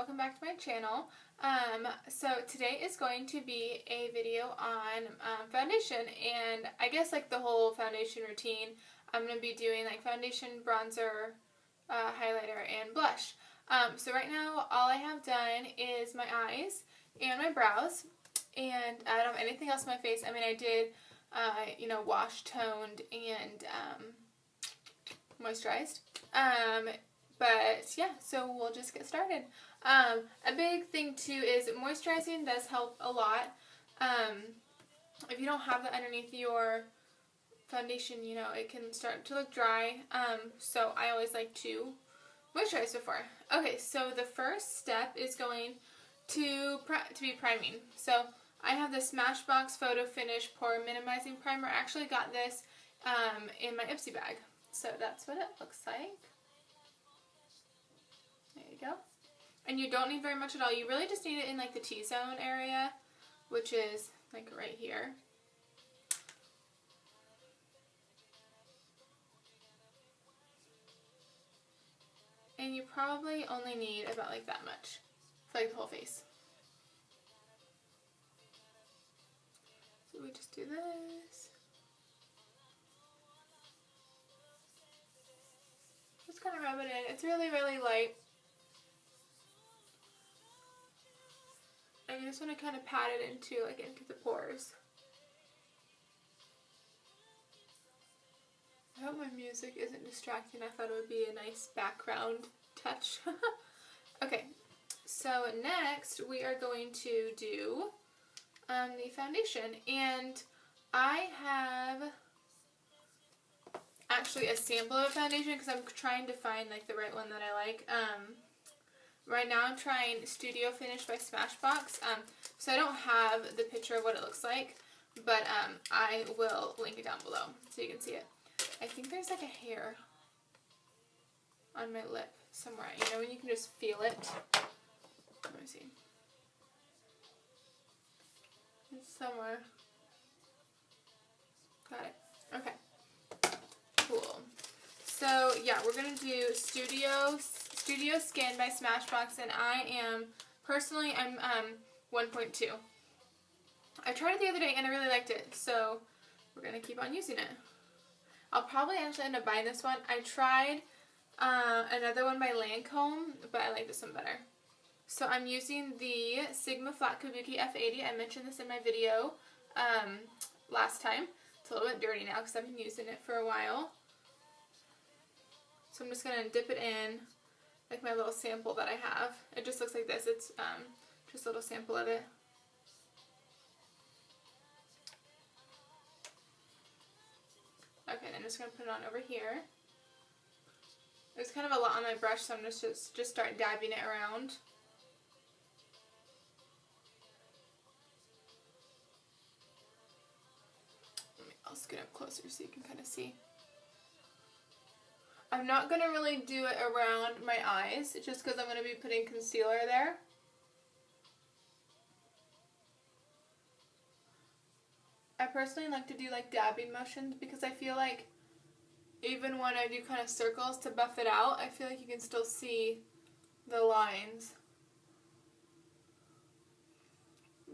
welcome back to my channel. So today is going to be a video on foundation, and I guess like the whole foundation routine. I'm going to be doing like foundation, bronzer, highlighter, and blush. So right now all I have done is my eyes and my brows, and I don't have anything else on my face. I mean, I did, wash, toned, and moisturized. But yeah, so we'll just get started. A big thing too is moisturizing does help a lot. If you don't have that underneath your foundation, it can start to look dry. So I always like to moisturize before. Okay, so the first step is going to be priming. So I have the Smashbox Photo Finish Pore Minimizing Primer. I actually got this in my Ipsy bag. So that's what it looks like. There you go. And you don't need very much at all. You really just need it in like the T-zone area, which is like right here. And you probably only need about like that much for like the whole face. So we just do this. Just kind of rub it in. It's really, really light. And you just want to kind of pat it into the pores. I hope my music isn't distracting. I thought it would be a nice background touch. Okay, so next we are going to do the foundation, and I have actually a sample of a foundation because I'm trying to find like the right one that I like. Right now I'm trying Studio Finish by Smashbox, so I don't have the picture of what it looks like, but I will link it down below so you can see it. I think there's like a hair on my lip somewhere, when you can just feel it. Let me see. It's somewhere. Got it. Okay. Cool. So yeah, we're going to do Studio Skin by Smashbox, and I'm 1.2. I tried it the other day and I really liked it, so we're going to keep on using it. I'll probably actually end up buying this one. I tried another one by Lancome, but I like this one better. So I'm using the Sigma Flat Kabuki F80. I mentioned this in my video last time. It's a little bit dirty now because I've been using it for a while. So I'm just going to dip it in like my little sample that I have. It just looks like this. It's just a little sample of it. Okay, then I'm just going to put it on over here. There's kind of a lot on my brush, so I'm just start dabbing it around. I'll scoot up closer so you can kind of see. I'm not going to really do it around my eyes, just because I'm going to be putting concealer there. I personally like to do like dabbing motions because I feel like even when I do kind of circles to buff it out, I feel like you can still see the lines.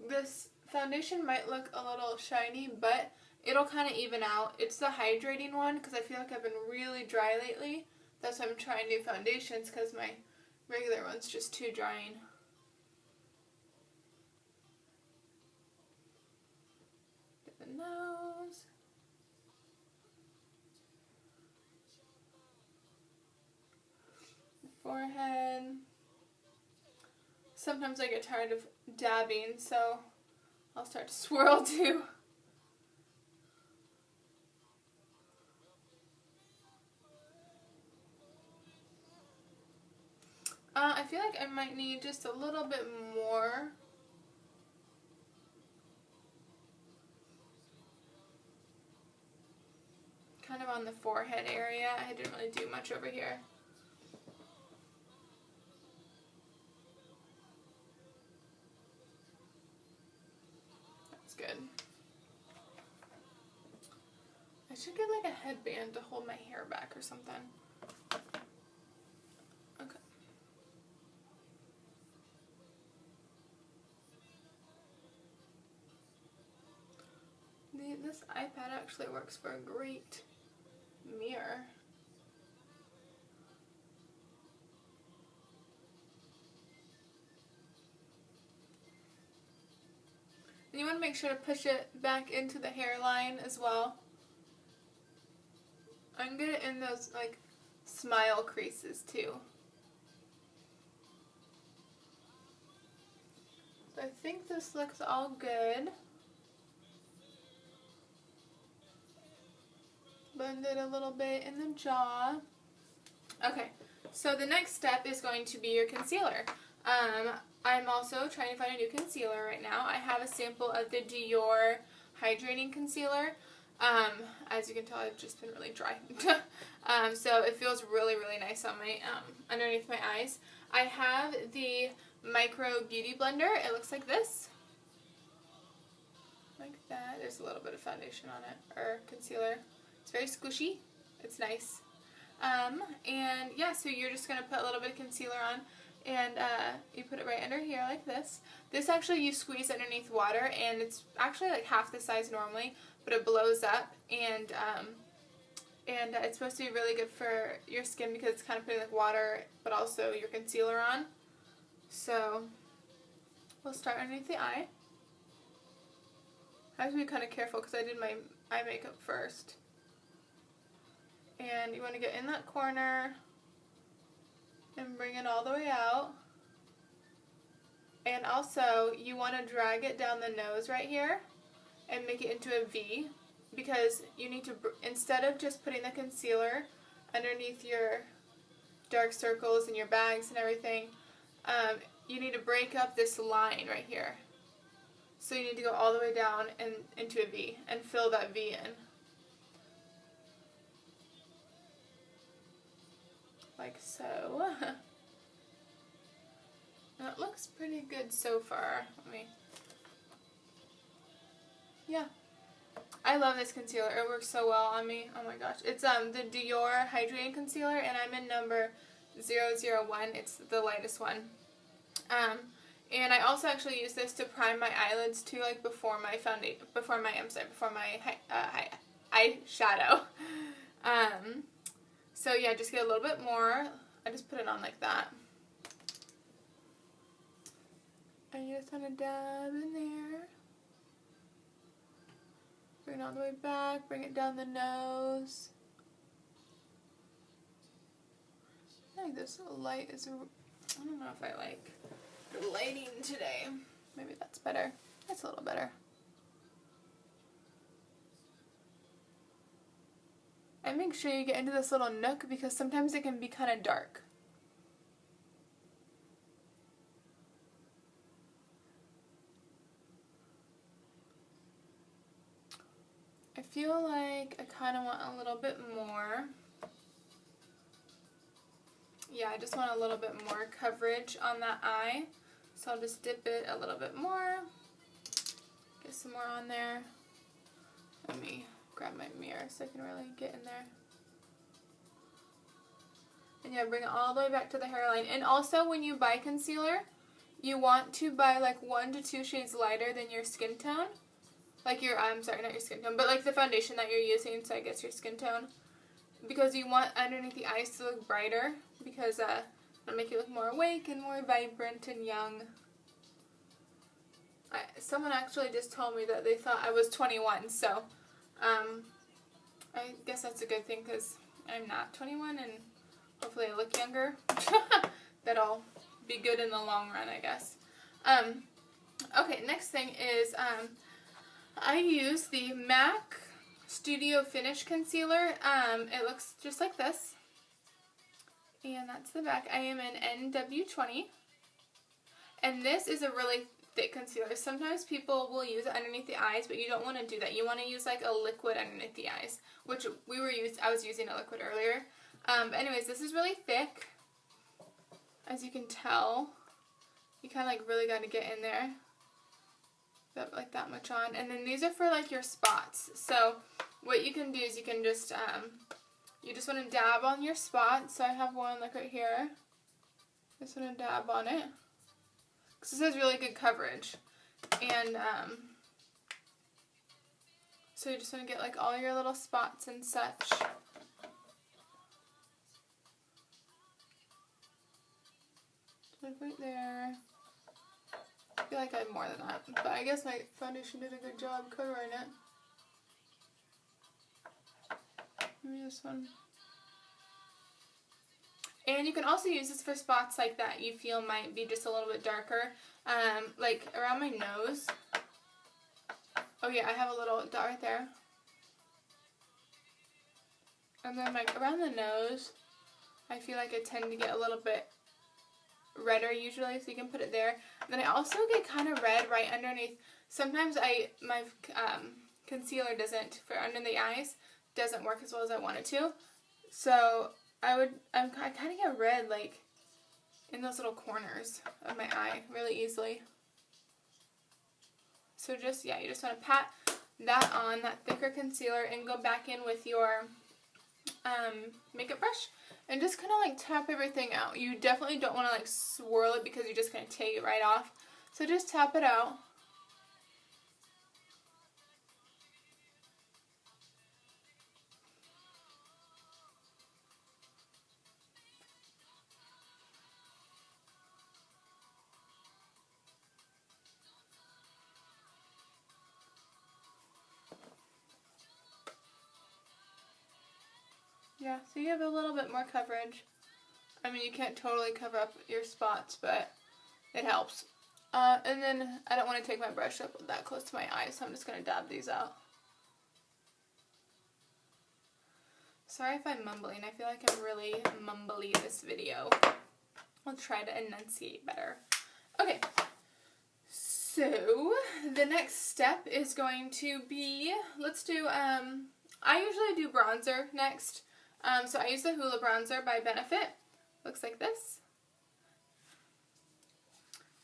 This foundation might look a little shiny, but it'll kind of even out. It's the hydrating one because I feel like I've been really dry lately. That's why I'm trying new foundations, because my regular one's just too drying. The nose. The forehead. Sometimes I get tired of dabbing, so I'll start to swirl too. I feel like I might need just a little bit more. Kind of on the forehead area. I didn't really do much over here. That's good. I should get like a headband to hold my hair back or something. Okay. iPad actually works for a great mirror. And you want to make sure to push it back into the hairline as well. I'm good in those like smile creases too. So I think this looks all good. Blend it a little bit in the jaw. Okay, so the next step is going to be your concealer. I'm also trying to find a new concealer right now. I have a sample of the Dior Hydrating Concealer. As you can tell, I've just been really dry. So it feels really, really nice on my underneath my eyes. I have the Micro Beauty Blender. It looks like this. Like that. There's a little bit of foundation on it, or concealer. It's very squishy. It's nice. And yeah, so you're just going to put a little bit of concealer on, and you put it right under here like this. This actually, you squeeze underneath water, and it's actually like half the size normally, but it blows up, and it's supposed to be really good for your skin because it's kind of putting like water, but also your concealer on. So we'll start underneath the eye. I have to be kind of careful because I did my eye makeup first. And you want to get in that corner and bring it all the way out. And also, you want to drag it down the nose right here and make it into a V, because you need to, instead of just putting the concealer underneath your dark circles and your bags and everything, you need to break up this line right here. So you need to go all the way down and into a V and fill that V in. Like so. Now it looks pretty good so far. Yeah. I love this concealer. It works so well on me. Oh my gosh. It's the Dior Hydrating Concealer, and I'm in number 001. It's the lightest one. And I also actually use this to prime my eyelids too, like before my eyeshadow. So yeah, just get a little bit more. I just put it on like that. And you just want to dab in there. Bring it all the way back, bring it down the nose. I think this light is, I don't know if I like the lighting today. Maybe that's better. That's a little better. And make sure you get into this little nook because sometimes it can be kind of dark. I feel like I kind of want a little bit more. Yeah, I just want a little bit more coverage on that eye. So I'll just dip it a little bit more. Get some more on there. Let me grab my mirror so I can really get in there. And yeah, bring it all the way back to the hairline. And also when you buy concealer, you want to buy like 1 to 2 shades lighter than your skin tone. Like your, I'm sorry, not your skin tone, but like the foundation that you're using, so I guess your skin tone. Because you want underneath the eyes to look brighter, because it'll make you look more awake and more vibrant and young. Someone actually just told me that they thought I was 21, so I guess that's a good thing because I'm not 21 and hopefully I look younger. That'll be good in the long run, I guess. Okay, next thing is I use the MAC Studio Finish Concealer. It looks just like this. And that's the back. I am in NW20. And this is a really thick concealer. Sometimes people will use it underneath the eyes, but you don't want to do that. You want to use like a liquid underneath the eyes, which I was using a liquid earlier. But anyways, this is really thick. As you can tell, you kind of like really got to get in there. Like that much on. And then these are for like your spots. So what you can do is you can just, you just want to dab on your spots. So I have one like right here. Just want to dab on it. Because this has really good coverage. And So you just want to get like all your little spots and such. Like right there. I feel like I have more than that, but I guess my foundation did a good job covering it. Maybe this one. And you can also use this for spots like that you feel might be just a little bit darker. Like around my nose. Oh yeah, I have a little dot right there. And then like around the nose, I feel like I tend to get a little bit redder usually, so you can put it there. And then I also get kind of red right underneath. Sometimes my concealer doesn't, for under the eyes, doesn't work as well as I want it to. So I kind of get red like in those little corners of my eye really easily. So just, yeah, you just want to pat that on, that thicker concealer, and go back in with your makeup brush and just kind of like tap everything out. You definitely don't want to like swirl it because you're just going to take it right off. So just tap it out. Yeah, so you have a little bit more coverage. I mean, you can't totally cover up your spots, but it helps. And then I don't want to take my brush up that close to my eyes, so I'm just going to dab these out. Sorry if I'm mumbling. I feel like I'm really mumbly this video. I'll try to enunciate better. Okay, so the next step is going to be, let's do, I usually do bronzer next. So I use the Hoola bronzer by Benefit. Looks like this.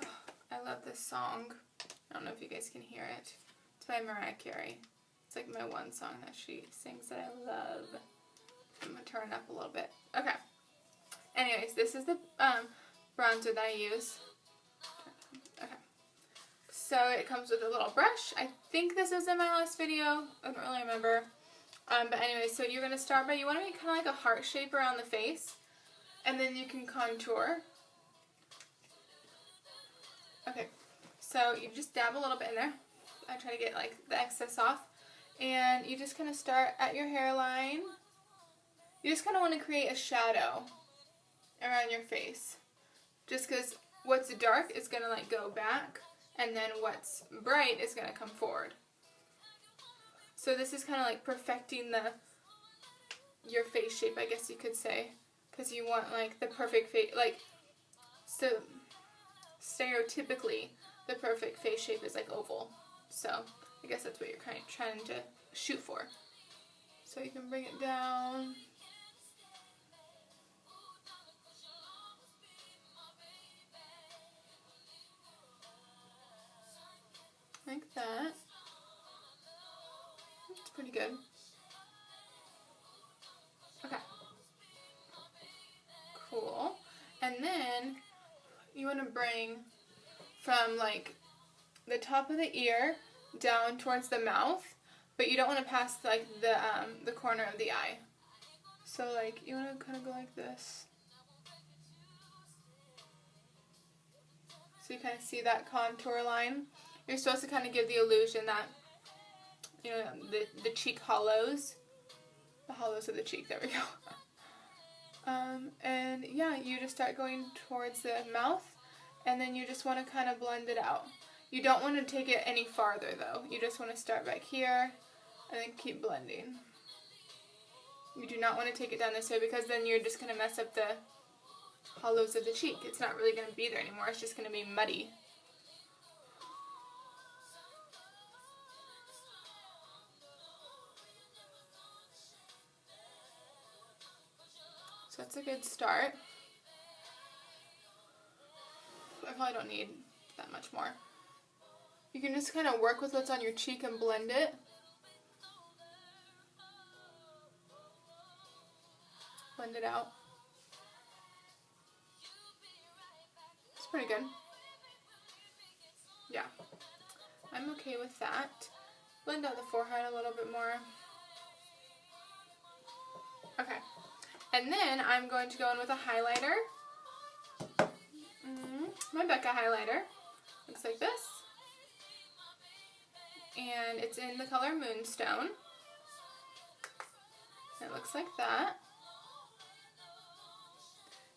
Oh, I love this song. I don't know if you guys can hear it. It's by Mariah Carey. It's like my one song that she sings that I love. I'm going to turn it up a little bit. Okay. Anyways, this is the bronzer that I use. Okay. So it comes with a little brush. I think this was in my last video. I don't really remember. But anyway, so you're going to start by, you want to make kind of like a heart shape around the face. And then you can contour. Okay. So you just dab a little bit in there. I try to get like the excess off. And you just kind of start at your hairline. You just kind of want to create a shadow around your face. Just because what's dark is going to like go back. And then what's bright is going to come forward. So this is kind of like perfecting your face shape, I guess you could say. Because you want like the perfect face, like, so stereotypically the perfect face shape is like oval. So I guess that's what you're kind of trying to shoot for. So you can bring it down. Like that. It's pretty good. Okay. Cool. And then you want to bring from like the top of the ear down towards the mouth, but you don't want to pass like the corner of the eye. So like you want to kind of go like this. So you kind of see that contour line. You're supposed to kind of give the illusion that, you know, the cheek hollows. The hollows of the cheek, there we go. And yeah, you just start going towards the mouth, and then you just want to kind of blend it out. You don't want to take it any farther though. You just want to start back here, and then keep blending. You do not want to take it down this way because then you're just going to mess up the hollows of the cheek. It's not really going to be there anymore. It's just going to be muddy. So that's a good start. I probably don't need that much more. You can just kind of work with what's on your cheek and blend it. Blend it out. It's pretty good. Yeah. I'm okay with that. blend out the forehead a little bit more. Okay. And then I'm going to go in with a highlighter. My Becca Highlighter. Looks like this. And it's in the color Moonstone. It looks like that.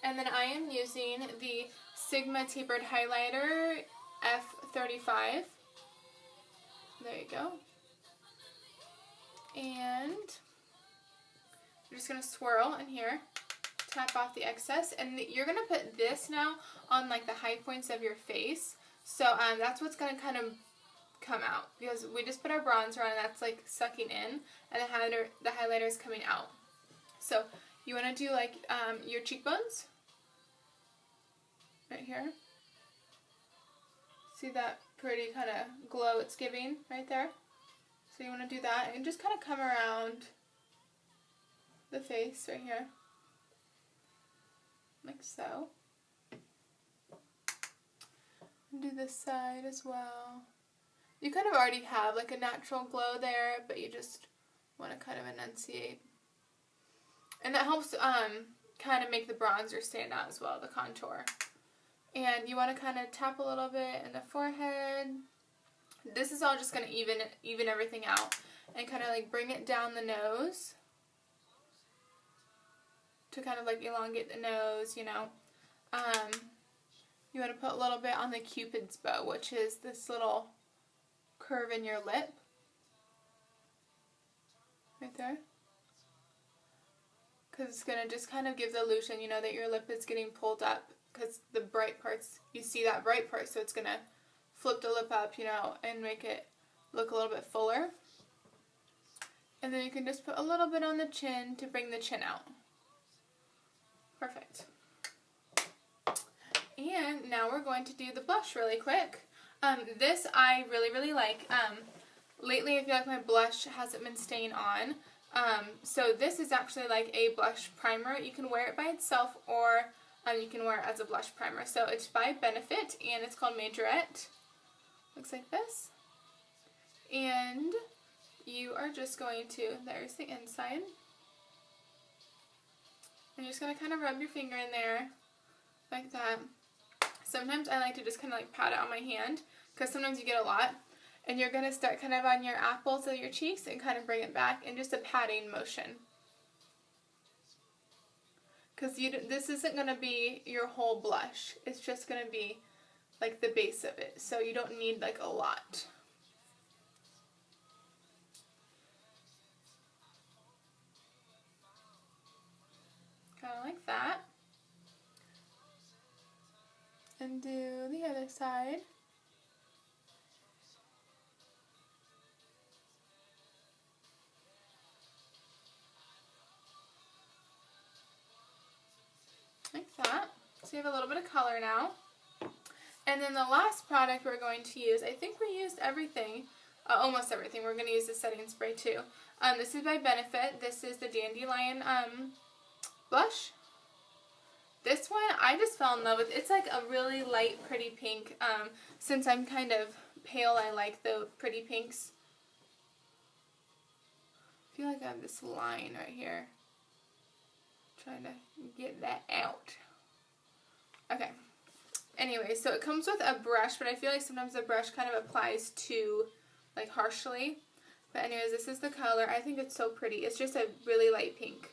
And then I am using the Sigma Tapered Highlighter F35. There you go. And I'm just going to swirl in here, tap off the excess, and you're going to put this now on like the high points of your face. So that's what's going to kind of come out, because we just put our bronzer on and that's like sucking in, and the highlighter is coming out. So you want to do like your cheekbones right here. See that pretty kind of glow it's giving right there? So you want to do that and just kind of come around the face right here, like so. And do this side as well. You kind of already have like a natural glow there, but you just want to kind of enunciate. And that helps kind of make the bronzer stand out as well, the contour. And you want to kind of tap a little bit in the forehead. This is all just going to even everything out and kind of like bring it down the nose to kind of like elongate the nose, you know. You want to put a little bit on the Cupid's bow, which is this little curve in your lip. Right there. Because it's going to just kind of give the illusion, you know, that your lip is getting pulled up. Because the bright parts, you see that bright part, so it's going to flip the lip up, you know, and make it look a little bit fuller. And then you can just put a little bit on the chin to bring the chin out. Perfect. And now we're going to do the blush really quick. This I really like. Lately I feel like my blush hasn't been staying on. So this is actually like a blush primer. You can wear it by itself, or you can wear it as a blush primer. So it's by Benefit and it's called Majorette. Looks like this. And you are just going to, there's the inside. And you're just going to kind of rub your finger in there like that. Sometimes I like to just kind of like pat it on my hand, because sometimes you get a lot. And you're going to start kind of on your apples of your cheeks and kind of bring it back in just a patting motion. Because this isn't going to be your whole blush. It's just going to be like the base of it. So you don't need like a lot. Kind of like that. And do the other side. Like that. So you have a little bit of color now. And then the last product we're going to use, I think we used everything, almost everything. We're going to use the setting spray too. This is by Benefit. This is the Dandelion blush. This one I just fell in love with. It's like a really light, pretty pink. Since I'm kind of pale, I like the pretty pinks. I feel like I have this line right here. Trying to get that out. Okay. Anyway, so it comes with a brush, but I feel like sometimes the brush kind of applies too, like, harshly. But anyways, this is the color. I think it's so pretty. It's just a really light pink.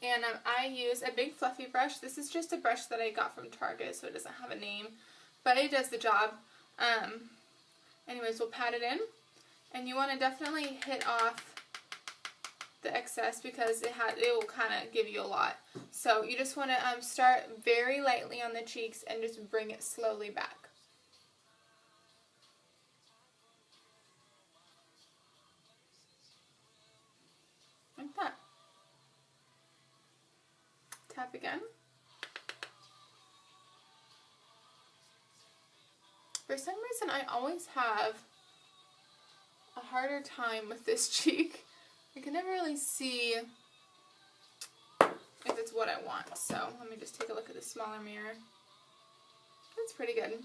And I use a big fluffy brush. This is just a brush that I got from Target, so it doesn't have a name. But it does the job. Anyways, we'll pat it in. And you want to definitely hit off the excess, because it will kind of give you a lot. So you just want to start very lightly on the cheeks and just bring it slowly back. Like that. Tap again. For some reason I always have a harder time with this cheek. I can never really see if it's what I want. So let me just take a look at the smaller mirror. It's pretty good.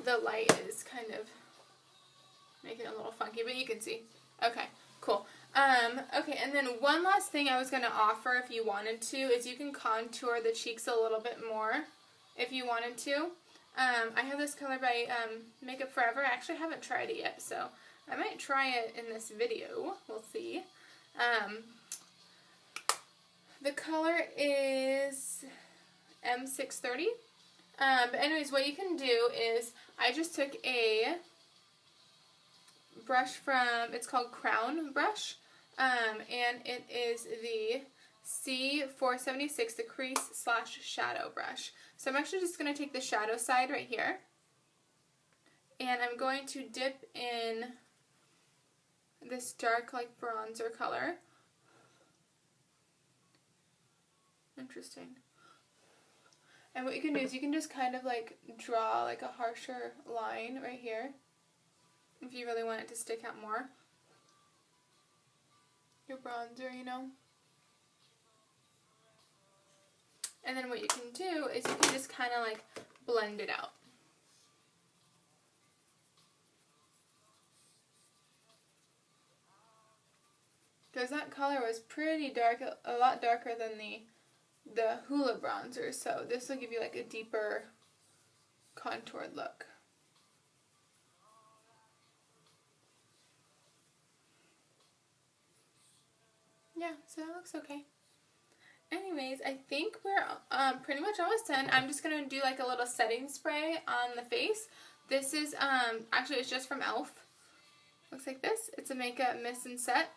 The light is kind of Making it a little funky, but you can see. Okay, cool. Okay, and then one last thing I was going to offer if you wanted to is you can contour the cheeks a little bit more if you wanted to. I have this color by Makeup Forever. I actually haven't tried it yet, so I might try it in this video. We'll see. The color is M630. But anyways, what you can do is I just took a brush from, it's called Crown Brush, and it is the C476, the crease / shadow brush. So I'm actually just going to take the shadow side right here, and I'm going to dip in this dark like bronzer color. Interesting. And what you can do is you can just kind of like draw like a harsher line right here if you really want it to stick out more. Your bronzer, you know. And then what you can do is you can just kind of like blend it out. Because that color was pretty dark, a lot darker than the Hoola bronzer, so this will give you like a deeper contoured look. Yeah, so that looks okay. Anyways, I think we're pretty much almost done. I'm just going to do like a little setting spray on the face. This is, actually it's just from e.l.f. Looks like this. It's a makeup mist and set.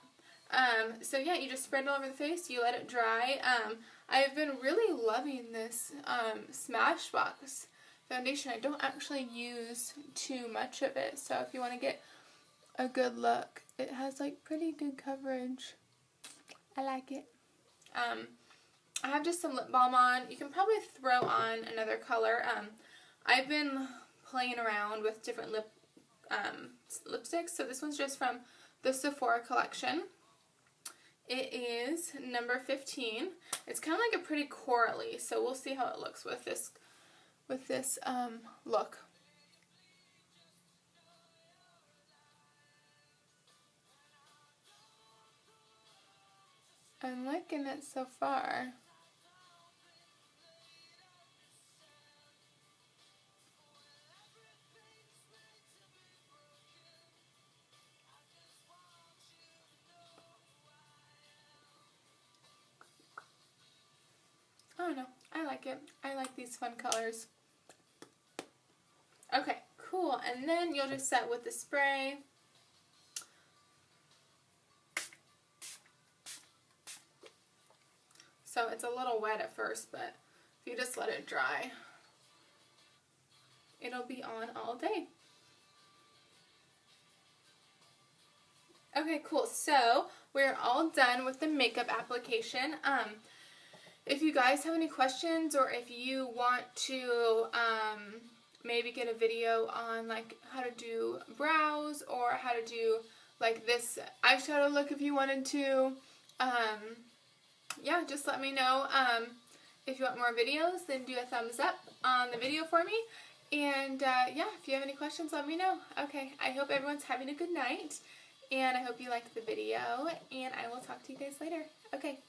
So yeah, you just spread it all over the face, you let it dry. I've been really loving this Smashbox foundation. I don't actually use too much of it, so if you want to get a good look, it has like pretty good coverage. I like it. I have just some lip balm on. You can probably throw on another color. I've been playing around with different lipsticks, so this one's just from the Sephora collection. It is number 15. It's kind of like a pretty corally, so we'll see how it looks with this look. I'm liking it so far. I don't know. I like it. I like these fun colors. Okay, cool. And then you'll just set with the spray. So it's a little wet at first, but if you just let it dry, it'll be on all day. Okay, cool. So we're all done with the makeup application. If you guys have any questions, or if you want to maybe get a video on like how to do brows, or how to do like this eyeshadow look if you wanted to, yeah, just let me know. If you want more videos, then do a thumbs up on the video for me. And yeah, if you have any questions, let me know. Okay, I hope everyone's having a good night, and I hope you liked the video, and I will talk to you guys later. Okay.